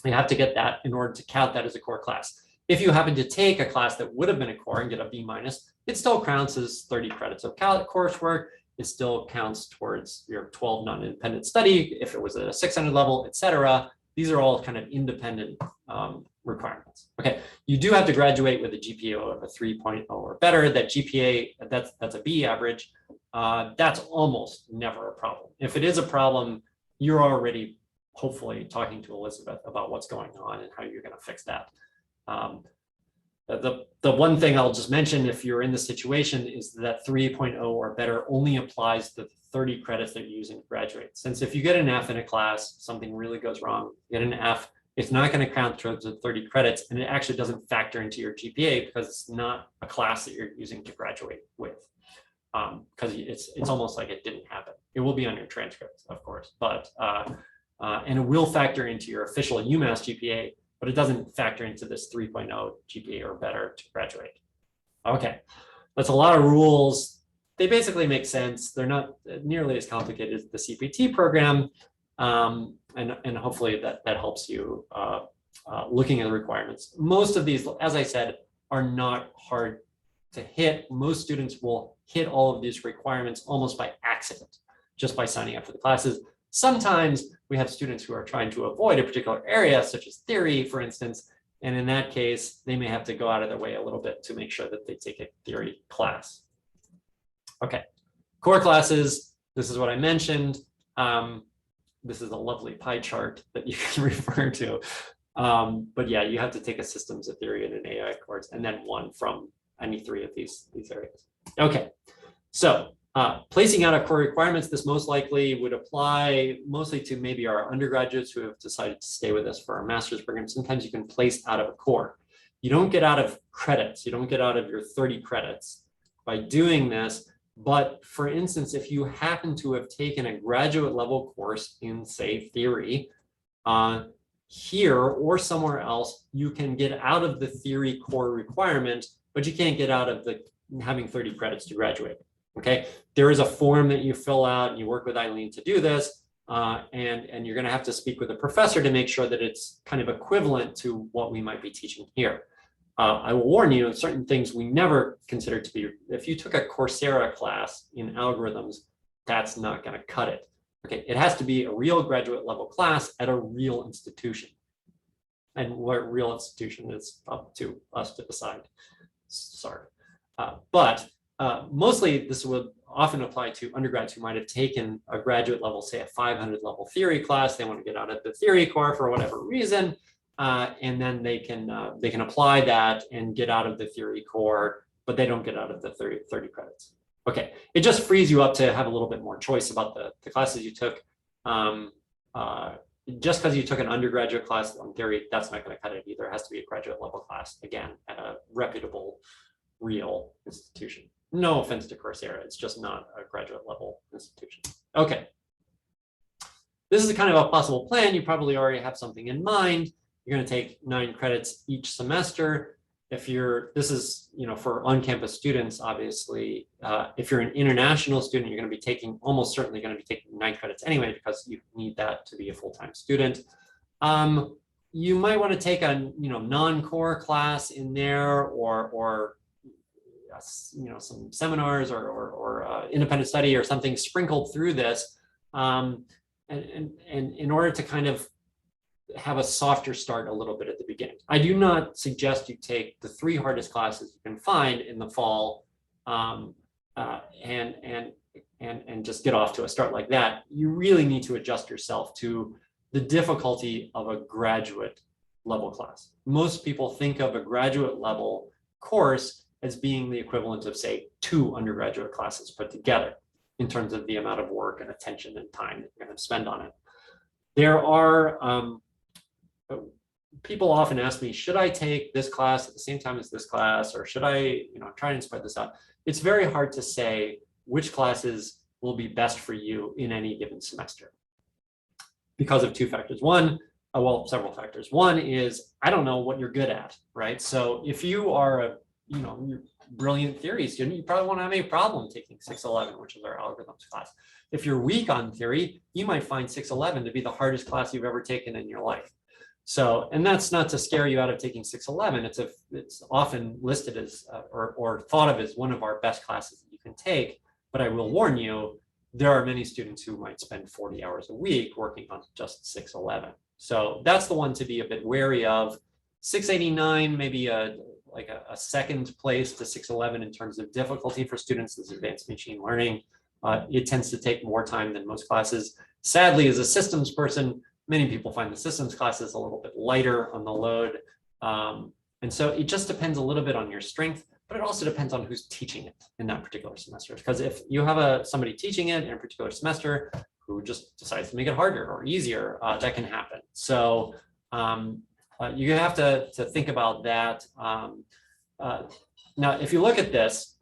You have to get that in order to count that as a core class. If you happen to take a class that would have been a core and get a B minus, it still counts as 30 credits of coursework. It still counts towards your 12 non-independent study if it was at a 600 level, etc. These are all kind of independent requirements. Okay, you do have to graduate with a GPA of a 3.0 or better. That GPA, that's a B average. That's almost never a problem. If it is a problem, you're already hopefully talking to Elizabeth about what's going on and how you're going to fix that. The one thing I'll just mention if you're in the situation is that 3.0 or better only applies to the 30 credits that you're using to graduate. Since if you get an F in a class, something really goes wrong, you get an F, it's not going to count towards the 30 credits, and it actually doesn't factor into your GPA because it's not a class that you're using to graduate with. Because it's almost like it didn't happen. It will be on your transcript, of course, but and it will factor into your official UMass GPA, but it doesn't factor into this 3.0 GPA or better to graduate. Okay, that's a lot of rules. They basically make sense. They're not nearly as complicated as the CPT program, and hopefully that helps you looking at the requirements. Most of these, as I said, are not hard to hit. Most students will hit all of these requirements almost by accident, just by signing up for the classes. Sometimes we have students who are trying to avoid a particular area, such as theory, for instance, and in that case, they may have to go out of their way a little bit to make sure that they take a theory class. Okay, core classes, this is what I mentioned. This is a lovely pie chart that you can refer to. But yeah, you have to take a systems, a theory, and an AI course, and then one from any three of these areas. Okay, so placing out of core requirements, this most likely would apply mostly to maybe our undergraduates who have decided to stay with us for our master's program. Sometimes you can place out of a core. You don't get out of credits. You don't get out of your 30 credits by doing this. But for instance, if you happen to have taken a graduate level course in, say, theory, here or somewhere else, you can get out of the theory core requirement, but you can't get out of the having 30 credits to graduate. Okay, there is a form that you fill out and you work with Eileen to do this, and you're going to have to speak with a professor to make sure that it's kind of equivalent to what we might be teaching here. I will warn you, certain things we never consider to be, if you took a Coursera class in algorithms, that's not going to cut it. Okay, it has to be a real graduate level class at a real institution. And what real institution is up to us to decide. Sorry. But mostly this would often apply to undergrads who might have taken a graduate level, say a 500 level theory class. They want to get out of the theory core for whatever reason. And then they can apply that and get out of the theory core, but they don't get out of the 30 credits. Okay, it just frees you up to have a little bit more choice about the classes you took. Just because you took an undergraduate class on theory, that's not going to cut it either. It has to be a graduate level class, again, at a reputable, real institution. No offense to Coursera, it's just not a graduate level institution. Okay, this is kind of a possible plan. You probably already have something in mind. You're going to take 9 credits each semester. If you're, this is, for on-campus students, obviously, if you're an international student, you're going to be taking, almost certainly going to be taking 9 credits anyway, because you need that to be a full-time student. You might want to take a, non-core class in there, or some seminars or independent study or something sprinkled through this, and in order to kind of have a softer start a little bit at the beginning. I do not suggest you take the 3 hardest classes you can find in the fall and just get off to a start like that. You really need to adjust yourself to the difficulty of a graduate level class. Most people think of a graduate level course as being the equivalent of, say, 2 undergraduate classes put together in terms of the amount of work and attention and time that you're going to spend on it. There are people often ask me, should I take this class at the same time as this class, or should I, try and spread this out? It's very hard to say which classes will be best for you in any given semester because of 2 factors. One, well, several factors. One is, I don't know what you're good at, right? So if you are you're brilliant theory student, you probably won't have any problem taking 611, which is our algorithms class. If you're weak on theory, you might find 611 to be the hardest class you've ever taken in your life. So, and that's not to scare you out of taking 611. It's often listed as or thought of as one of our best classes that you can take. But I will warn you, there are many students who might spend 40 hours a week working on just 611. So that's the one to be a bit wary of. 689, maybe like a second place to 611 in terms of difficulty for students is advanced machine learning. It tends to take more time than most classes. Sadly, as a systems person, many people find the systems classes a little bit lighter on the load. And so it just depends a little bit on your strength, but it also depends on who's teaching it in that particular semester. Because if you have somebody teaching it in a particular semester who just decides to make it harder or easier, that can happen. So you have to think about that. Now, if you look at this,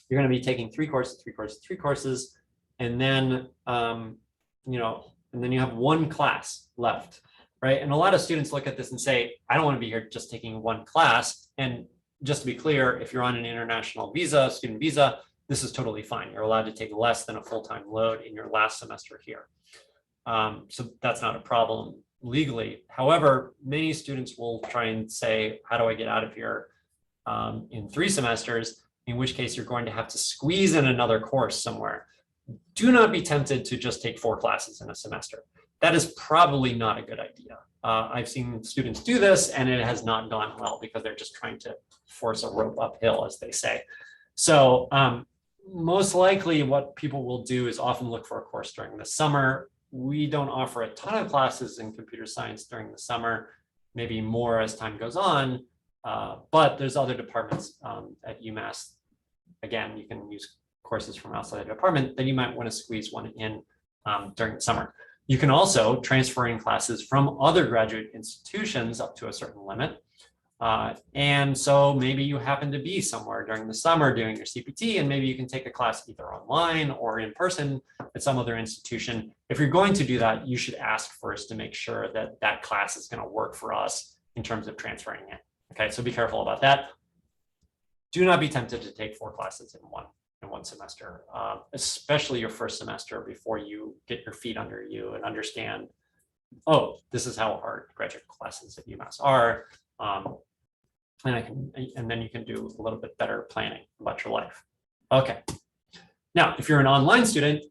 you're going to be taking 3 courses, 3 courses, 3 courses, and then and then you have 1 class left, right? And a lot of students look at this and say, I don't want to be here just taking 1 class. And just to be clear, if you're on an international visa, student visa, this is totally fine. You're allowed to take less than a full-time load in your last semester here. So that's not a problem legally. However, many students will try and say, how do I get out of here in 3 semesters, in which case you're going to have to squeeze in another course somewhere. Do not be tempted to just take 4 classes in a semester. That is probably not a good idea. I've seen students do this and it has not gone well because they're just trying to force a rope uphill, as they say. So most likely what people will do is often look for a course during the summer. We don't offer a ton of classes in computer science during the summer, maybe more as time goes on, but there's other departments at UMass. Again, you can use courses from outside the department, then you might want to squeeze one in during the summer. You can also transfer in classes from other graduate institutions up to a certain limit. And so maybe you happen to be somewhere during the summer doing your CPT, and maybe you can take a class either online or in person at some other institution. If you're going to do that, you should ask first to make sure that that class is going to work for us in terms of transferring it. Okay, so be careful about that. Do not be tempted to take 4 classes in one semester, especially your first semester before you get your feet under you and understand, oh, this is how hard graduate classes at UMass are. And then you can do a little bit better planning about your life. Okay. Now, if you're an online student,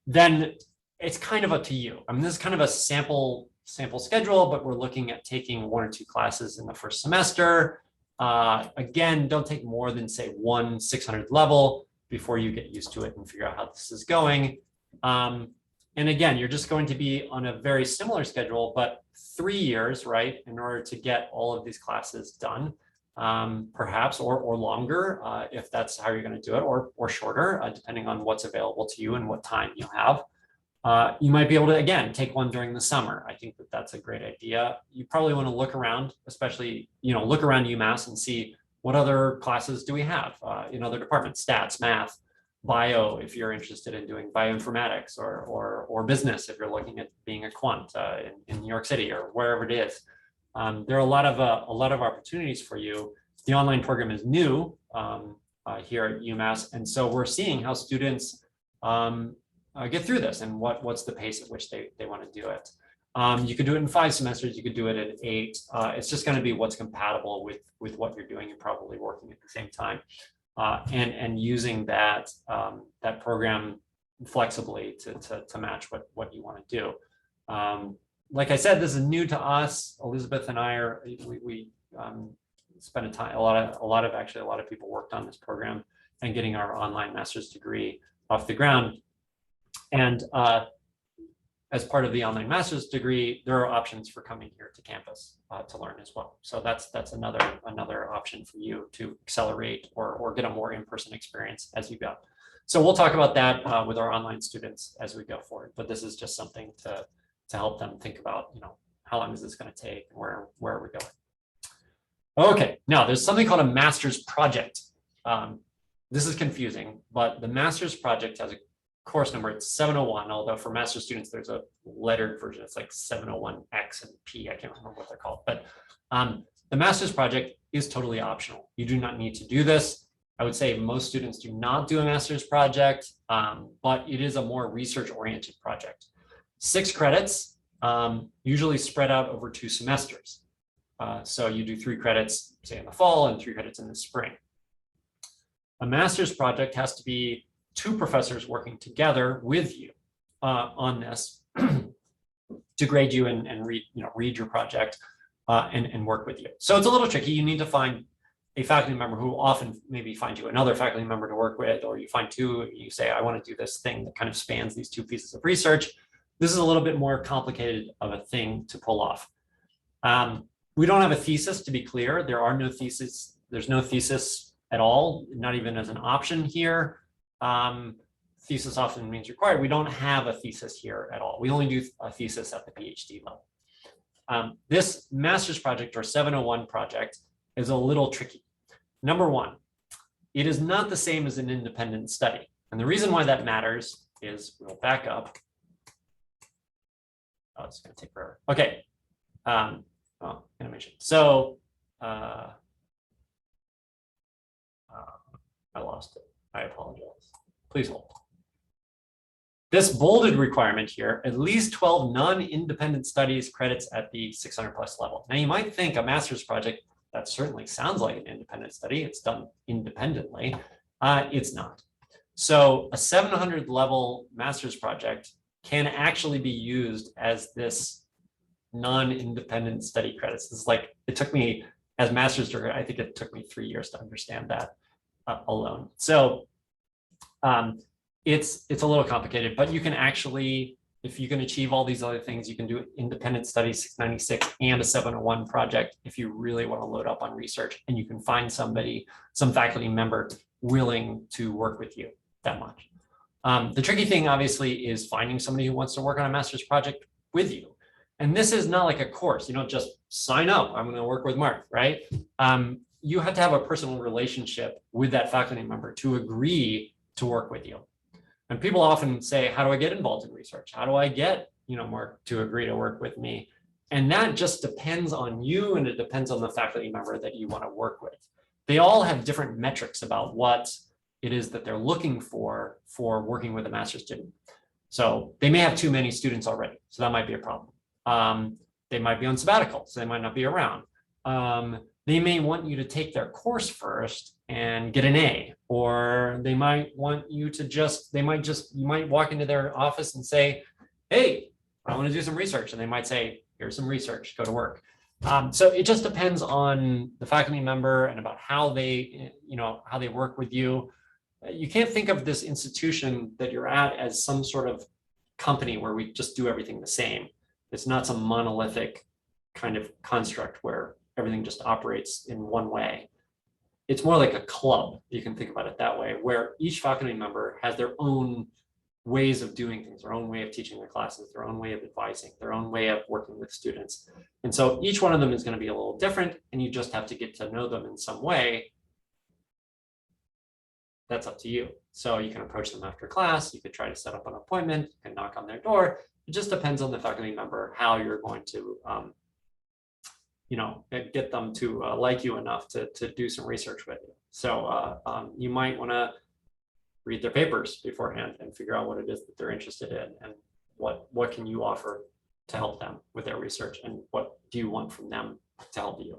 then it's kind of up to you. I mean, this is kind of a sample schedule, but we're looking at taking 1 or 2 classes in the first semester. Again, don't take more than, say, 1 600 level before you get used to it and figure out how this is going. And again, you're just going to be on a very similar schedule, but 3 years, right, in order to get all of these classes done, perhaps, or longer, if that's how you're going to do it, or shorter, depending on what's available to you and what time you have. You might be able to, again, take 1 during the summer. I think that that's a great idea. You probably want to look around, especially, look around UMass and see what other classes do we have in other departments, stats, math, bio, if you're interested in doing bioinformatics, or business, if you're looking at being a quant in New York City or wherever it is. There are a lot of opportunities for you. The online program is new here at UMass, and so we're seeing how students get through this and what's the pace at which they want to do it. You could do it in 5 semesters. You could do it in 8. It's just going to be what's compatible with what you're doing and probably working at the same time, and using that program flexibly to match what you want to do. Like I said, this is new to us. Elizabeth and I we spent a lot of people worked on this program and getting our online master's degree off the ground. And as part of the online master's degree, there are options for coming here to campus to learn as well. So that's another option for you to accelerate or get a more in-person experience as you go. So we'll talk about that with our online students as we go forward. But this is just something to help them think about, how long is this going to take? Where are we going? Okay, now there's something called a master's project. This is confusing, but the master's project has a course number. It's 701, although for master's students, there's a lettered version. It's like 701X and P. I can't remember what they're called, but The master's project is totally optional. You do not need to do this. I would say most students do not do a master's project, but it is a more research-oriented project. 6 credits, usually spread out over 2 semesters. So you do 3 credits, say in the fall, and 3 credits in the spring. A master's project has to be 2 professors working together with you on this to grade you and read your project and work with you. So it's a little tricky. You need to find a faculty member who often maybe find you another faculty member to work with, or you find 2, you say, I want to do this thing that kind of spans these 2 pieces of research. This is a little bit more complicated of a thing to pull off. We don't have a thesis, to be clear. There are no thesis. There's no thesis at all, not even as an option here. Thesis often means required. We don't have a thesis here at all. We only do a thesis at the PhD level. This master's project or 701 project is a little tricky. Number one, it is not the same as an independent study. And the reason why that matters is, we'll back up. Oh, it's going to take forever. Okay. Animation. So I lost it. I apologize. Please hold. This bolded requirement here, at least 12 non-independent studies credits at the 600 plus level. Now you might think a master's project, that certainly sounds like an independent study. It's done independently. It's not. So a 700 level master's project can actually be used as this non-independent study credits. This is like, it took me as master's degree, I think it took me 3 years to understand that alone. So it's a little complicated, but you can actually, if you can achieve all these other things, you can do independent studies 696 and a 701 project if you really want to load up on research, and you can find somebody, some faculty member willing to work with you that much. The tricky thing obviously is finding somebody who wants to work on a master's project with you. And this is not like a course. You don't just sign up, I'm going to work with Mark, right? You have to have a personal relationship with that faculty member to agree to work with you. And people often say, how do I get involved in research? How do I get, Mark to agree to work with me? And that just depends on you, and it depends on the faculty member that you want to work with. They all have different metrics about what it is that they're looking for working with a master's student. So they may have too many students already, so that might be a problem. They might be on sabbatical, so they might not be around. They may want you to take their course first and get an A, or they might want you to you might walk into their office and say, hey, I want to do some research. And they might say, here's some research, go to work. So it just depends on the faculty member and about how they, how they work with you. You can't think of this institution that you're at as some sort of company where we just do everything the same. It's not some monolithic kind of construct where everything just operates in one way. It's more like a club. You can think about it that way, where each faculty member has their own ways of doing things, their own way of teaching their classes, their own way of advising, their own way of working with students. And so each one of them is going to be a little different, and you just have to get to know them in some way. That's up to you. So you can approach them after class. You could try to set up an appointment. You can knock on their door. It just depends on the faculty member, how you're going to, get them to like you enough to do some research with you. So you might want to read their papers beforehand and figure out what it is that they're interested in, and what can you offer to help them with their research, and what do you want from them to help you.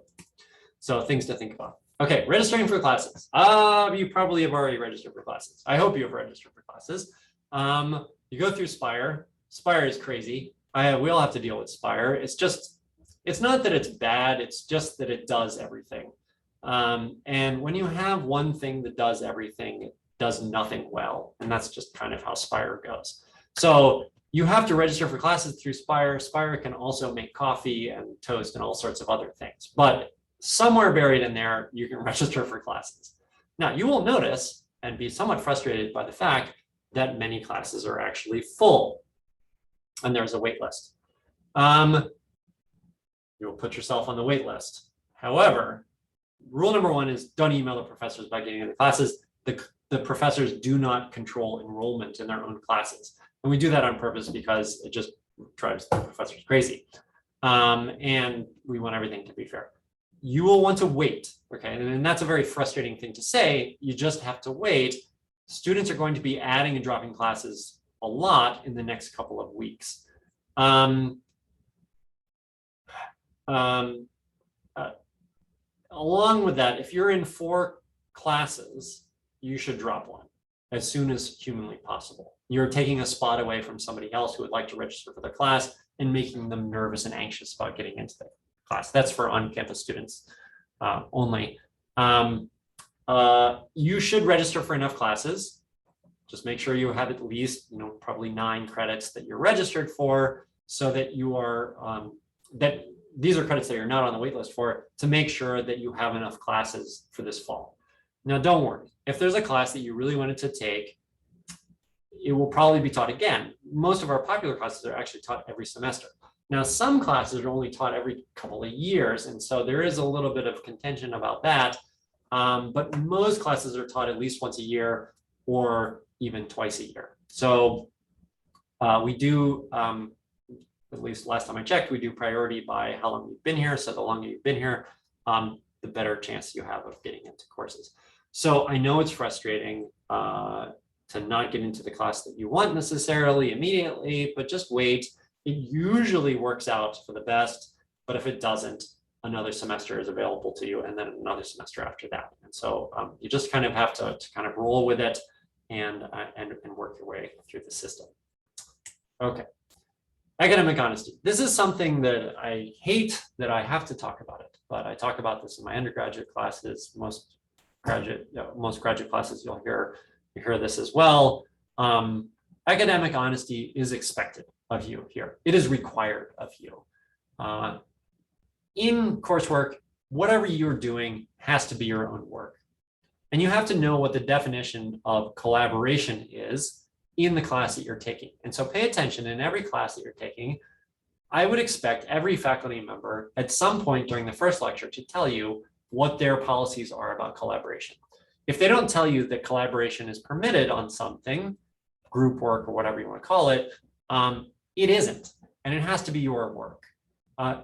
So things to think about. Okay, registering for classes. You probably have already registered for classes. I hope you have registered for classes. You go through Spire. Spire is crazy. We all have to deal with Spire. It's not that it's bad, it's just that it does everything. And when you have one thing that does everything, it does nothing well. And that's just kind of how Spire goes. So you have to register for classes through Spire. Spire can also make coffee and toast and all sorts of other things. But somewhere buried in there, you can register for classes. Now, you will notice and be somewhat frustrated by the fact that many classes are actually full, and there's a wait list. You'll put yourself on the wait list. However, rule number one is don't email the professors about getting into classes. The professors do not control enrollment in their own classes. And we do that on purpose because it just drives the professors crazy. And we want everything to be fair. you will want to wait, okay? And that's a very frustrating thing to say. You just have to wait. Students are going to be adding and dropping classes a lot in the next couple of weeks. Um, um, uh, Along with that, if you're in 4 classes, you should drop one as soon as humanly possible. You're taking a spot away from somebody else who would like to register for the class and making them nervous and anxious about getting into the class. That's for on-campus students only. You should register for enough classes. Just make sure you have at least, probably 9 credits that you're registered for, so that you are, that these are credits that you're not on the wait list for, to make sure that you have enough classes for this fall. Now, don't worry. If there's a class that you really wanted to take, it will probably be taught again. Most of our popular classes are actually taught every semester. Now, some classes are only taught every couple of years, and so there is a little bit of contention about that. But most classes are taught at least once a year or even twice a year. So we do, at least last time I checked, we do priority by how long you've been here. So the longer you've been here, the better chance you have of getting into courses. So I know it's frustrating to not get into the class that you want necessarily immediately, but just wait. It usually works out for the best, but if it doesn't, another semester is available to you, and then another semester after that. And so you just kind of have to kind of roll with it and work your way through the system. Okay. Academic honesty. This is something that I hate that I have to talk about it, but I talk about this in my undergraduate classes. Most graduate classes, you'll hear this as well. Academic honesty is expected of you here. It is required of you. In coursework, whatever you're doing has to be your own work. And you have to know what the definition of collaboration is in the class that you're taking. And so pay attention in every class that you're taking. I would expect every faculty member at some point during the first lecture to tell you what their policies are about collaboration. If they don't tell you that collaboration is permitted on something, group work or whatever you want to call it, it isn't, and it has to be your work.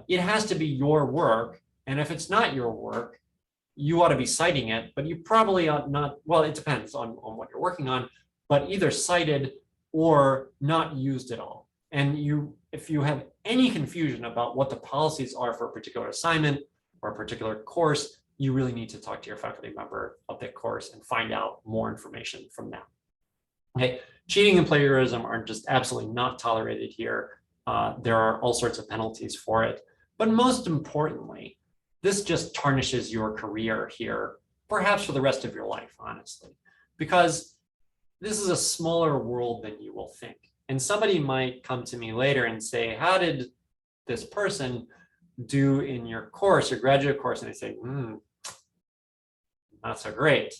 It has to be your work, and if it's not your work, you ought to be citing it, but you probably ought not, well, it depends on what you're working on, but either cited or not used at all. And if you have any confusion about what the policies are for a particular assignment or a particular course, you really need to talk to your faculty member of that course and find out more information from them. Okay, cheating and plagiarism are just absolutely not tolerated here. There are all sorts of penalties for it. But most importantly, this just tarnishes your career here, perhaps for the rest of your life, honestly, because this is a smaller world than you will think. And somebody might come to me later and say, how did this person do in your course, your graduate course? And I say, not so great,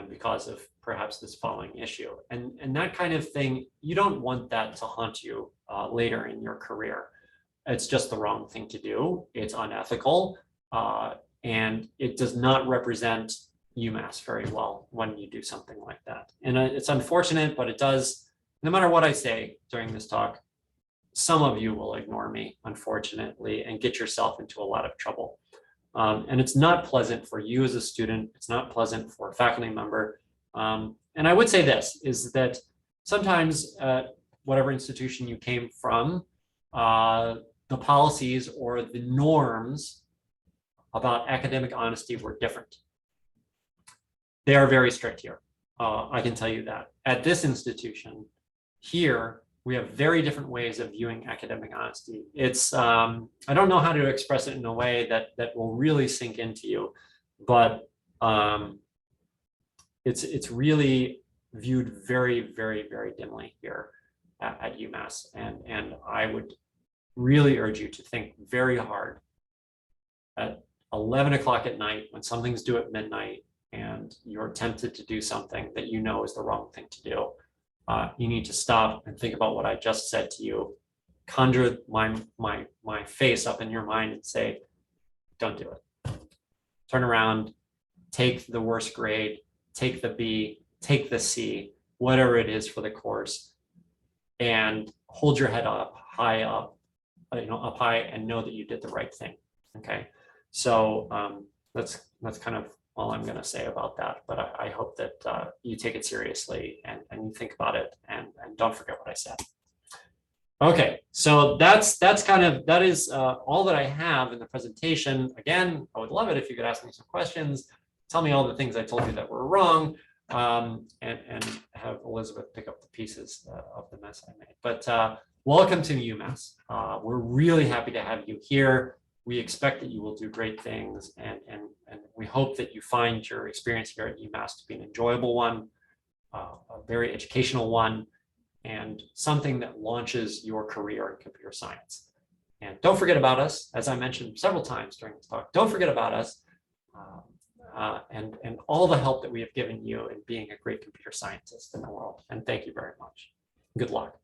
because of perhaps this following issue. And that kind of thing, you don't want that to haunt you later in your career. It's just the wrong thing to do. It's unethical, and it does not represent UMass very well when you do something like that. And it's unfortunate, but it does, no matter what I say during this talk, some of you will ignore me, unfortunately, and get yourself into a lot of trouble. And it's not pleasant for you as a student. It's not pleasant for a faculty member. And I would say this, is that sometimes whatever institution you came from, the policies or the norms about academic honesty were different. They are very strict here. I can tell you that. At this institution, here, we have very different ways of viewing academic honesty. It's, I don't know how to express it in a way that will really sink into you, but it's really viewed very, very, very dimly here at UMass. And I would really urge you to think very hard at 11 o'clock at night when something's due at midnight and you're tempted to do something that you know is the wrong thing to do. You need to stop and think about what I just said to you, conjure my face up in your mind and say, don't do it. Turn around, take the worst grade, take the B, take the C, whatever it is for the course, and hold your head up high, up high, and know that you did the right thing. Okay. So that's kind of all I'm going to say about that. But I hope that you take it seriously and you think about it and don't forget what I said. Okay, so that is all that I have in the presentation. Again, I would love it if you could ask me some questions, tell me all the things I told you that were wrong, and have Elizabeth pick up the pieces of the mess I made. But welcome to UMass. We're really happy to have you here. We expect that you will do great things, and we hope that you find your experience here at UMass to be an enjoyable one, a very educational one, and something that launches your career in computer science. And don't forget about us, as I mentioned several times during this talk, don't forget about us and all the help that we have given you in being a great computer scientist in the world. And thank you very much. Good luck.